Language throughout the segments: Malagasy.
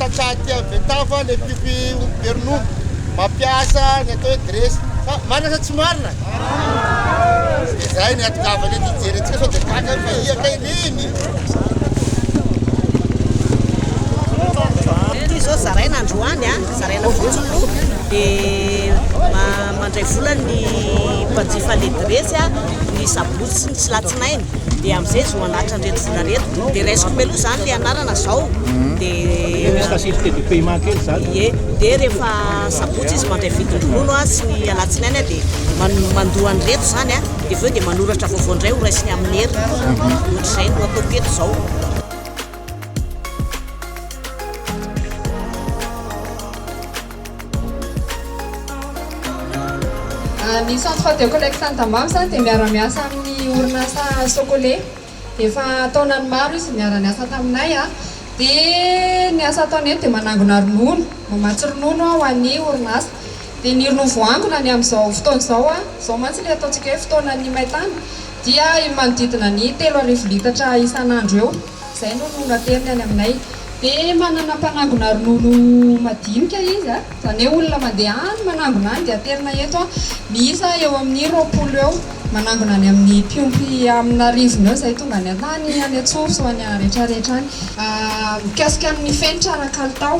tatsaty Ventava le pipi Pernou mampiasa ny atao hoe dresy fa marina sa tsy marina zay ny atokavany ety ijerentsika sao dia kaka fa iaka ireny ty zao zaraina androany a zaraina votsolo dia mandray volany mpanjifa le dresy a ny sabotsy sy ny tsy latsinainy dia amin'izay zo anatra nreto vola reto dia raisiko meloha zany le anarana zao dia facilité de paiement kely zany dia rehefa sabotsy izy mandray vidin-dronono a sy ny alatsinainy a dia mandoa ny reto zany a dia aveo dia manoratra vaovao indray ho raisiny amin'ny hery ohatr'izay no ataoko eto zao. Ny centre de collecte Antambam zany dia miara-miasa amin'ny orinasa Socolé dia efa taonany maro izy miara-miasa taminay a dia ny asa ataony eto dia manangona ronono mamatsy ronono ho an'ny orinasa dia ny ronono voangona ny amin'izao fotoana izao a izao mantsy le ataontsika hoe fotoanan'ny maintany dia manodidina ny 3 litatra isan'andro eo izay no ronono ateriny any aminay dia manana mpanangona ronono madinika izy a zany hoe olona mandeha any manangona any dia aterina eto a miisa eo amin'ny 20 eo manangona any amin'ny Piompy amina rivony eo izay tonga ny atany any Antsoso any rehetrarehetra any mikasika amin'ny fenitra ara-kalitao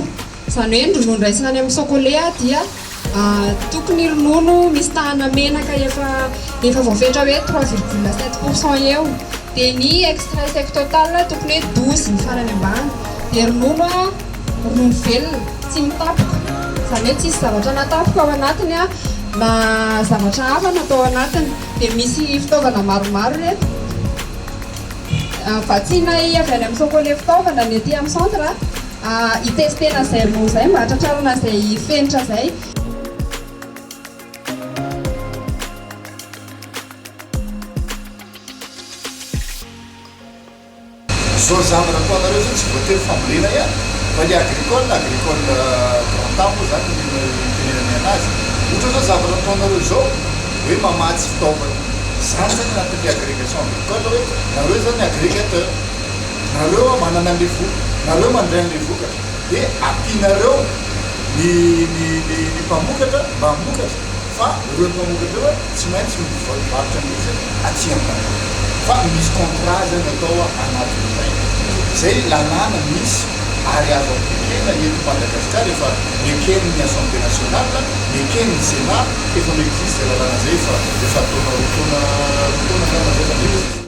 zany hoe ny ronono raisina any amin'ny Socolé dia tokony ronono misy tahana menaka efa voafetra hoe 3,7% eo dia ny extrait sec total tokony hoe 12 ny farany ambany dia ronono velona tsy mitapoka zany hoe tsisy zavatra natapoka ao anatiny a na zavatra hafa natao anatiny dia misy fitaovana maromaro reto vatsiana avy any amin'ny Socolé fitaovana ny aty amin'ny centre hitestena zay ronono zay mba hatratrarana zay fenitra zay. zao zavatra ataonareo zany tsy voatery fambolena ihany fa le agricole grand moa zany tenenany anazy ohatra zao zavatra ataonareo zao hoe mamatsy fitaovana zany zany anatin'le agrégation agricole hoe nareo zany agrégateur nareo manana an'le voka nareo mandray an'le vokatra dia ampianareo ny mpamokatra mba hamokatra fa ireo mpamokatra eo tsy maintsy mivarotra mihitsy aty aminareo fa misy contrat zany atao anatin'izay zay lalàna misy ary azo ekena eto Madagasikara efa ekeny ny Assemblée nationale ekeny ny Sénat efa existe lalàna zay efa taona gamazay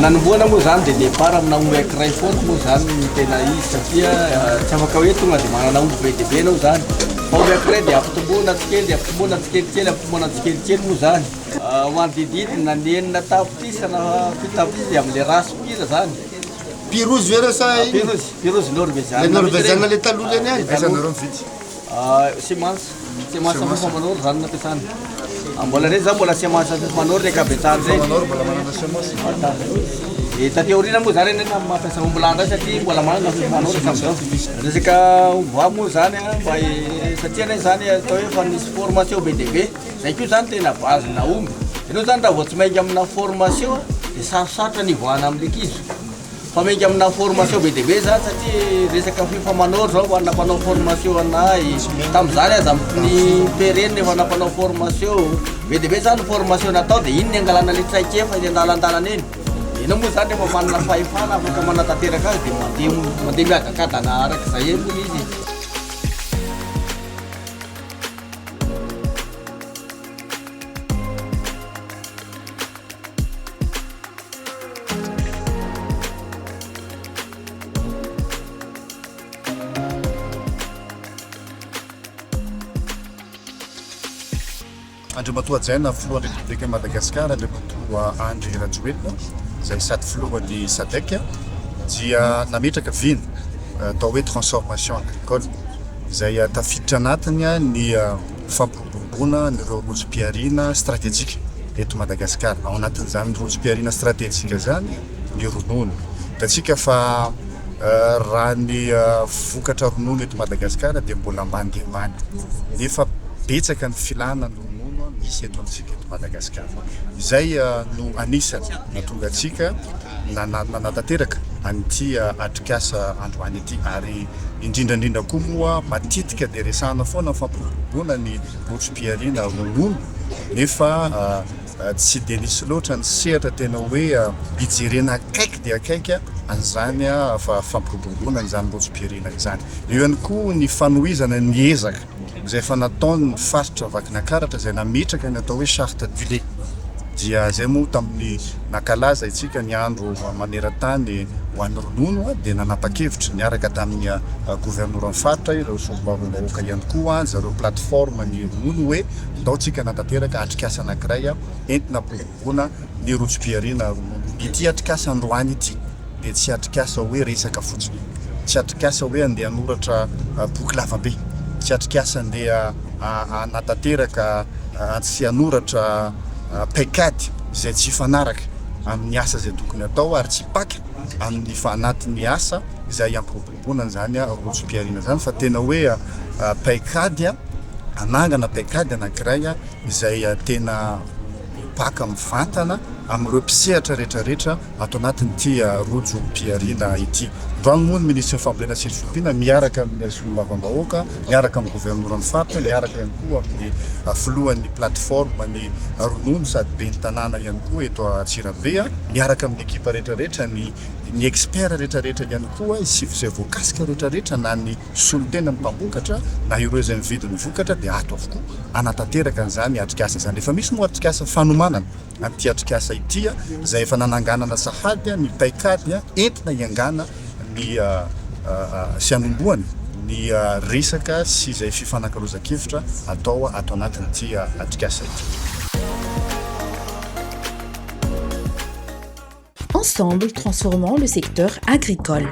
nanomboana moa zany dia départ amina omby ankiray foana moa zany ny tena izy satria tsy afaka hoe tonga dia manana omby be dia be anao zany fa omby ankiray dia ampitomboana tsikelikely ampitomboana tsikelikely moa zany ho anodididina ny enina tapitrisa na fito tapitrisa dia amin'le race pila zany Pirozy vera sa pirozy norvégiane norvégiane le taloha zany any azanareo mividy semence famanoro zany nampiasana mbola reny zany mbola semence famanoro reka betsary zay taty aorina moa zany reny mampiasa ombilanda satria mbola manana famanoro sam'izao resaka omboa moa zany mba satria reny zany atao hoe fa nisy formation be dia be zay koa zany tena base na omby ianao zany raha vao tsy maingy amina formation dia sarosarotra ny voana amin'ny ankizy fa maingy amina formation be dia be zany satria resaka fifamanoro zao ho anampanao formation anay tamin'izany aza amin'ny pereny efa nampanao formation be dia be zany formation natao dia iny ny angalana le traikefa ny andalandalana eny ianao moa zany efa manana fahefana afaka manatanteraka azy dia mandeha miadakadana arak'izay eny moa izy André Matoadzaina filohan'ny République Madagasikara André Andry Rajoelina izay sady filohan'ny SADC dia nametraka viny atao hoe transformation agricole izay tafiditra anatiny ny fampiroboroboana fampirobona nireo rotsom-piarina stratégique eto Madagasikara. Ao anatin'izany rotsom-piarina stratégique zany ny ronono. Tatsika fa raha ny vokatra ronono eto Madagasikara dia mbola mandimany. Nefa betsaka ny filana ny ronono misy eto amintsika eto Madagasikara. Izay no anisany nahatonga antsika nanatanteraka an'ity atrikasa androany ity, ary indrindrandrindra koa moa matetika dia resahana foana fampirobona ny rotsom-piarina ronono, nefa tsy dia nisy loatra ny sehatra tena hoe hijerena akaiky dia akaiky an'izany fampirobona an'izany rotsom-piarina izany. Eo ihany koa ny fanohizana ny ezaka izay efa nataon'ny faritra Vakinankaratra izay nametraka ny atao hoe charte du lait. Dia zay moa tamin'ny nakalaza itsika ny andro maneran-tany ho an'ny ronono dia nanapa-kevitra niaraka tamin'ny gouvernoran'ny faritra ireo solombavam-bahoaka ihany koa zareo plateforme ny ronono hoe ataontsika nanatanteraka atrikasa anankiray entina pirobona ny rotsom-piarina ronono. Ity atrikasa androany ity dia tsy atrikasa hoe resaka fotsiny, tsy atrikasa hoe andeha hanoratra boky lavabe, tsy atrikasa andeha hanatanteraka sy hanoratra paikady izay tsy fanaraka amin'ny asa izay tokony atao ary tsy paka amin'ny anatin'ny asa izay ampirobona zany rotsom-piarina zany, fa tena hoe paikady anangana paikady anankiray izay tena mipaka mivantana amin'ireo mpisehatra rehetrarehetra ato anatin'ity rotsom-piarina ity. Androany moa ny ministra fambolena sy ny fitafiana miaraka amin'ny solombavam-bahoaka, miaraka amin'ny gouvernoran'ny faritra, miaraka ihany koa amin'ny filohan'ny plateforme ny ronono sady be ny tanàna ihany koa eto Antsirabe, miaraka amin'ny ekipa rehetrarehetra, ny expert rehetrarehetra ihany koa, izay voakasika rehetrarehetra na ny solotena ny mpamokatra na ireo izay mividy ny vokatra dia ato avokoa anatanteraka an'izany atrikasa izany. Efa misy moa atrikasa fanomanana an'ity atrikasa ity izay efa nananganana sahady ny paikady entina hiangana ny sy hanomboany ny resaka sy izay fifanankarozan-kevitra atao anatin'ity atrikasa ity. Ensemble, transformons le secteur agricole.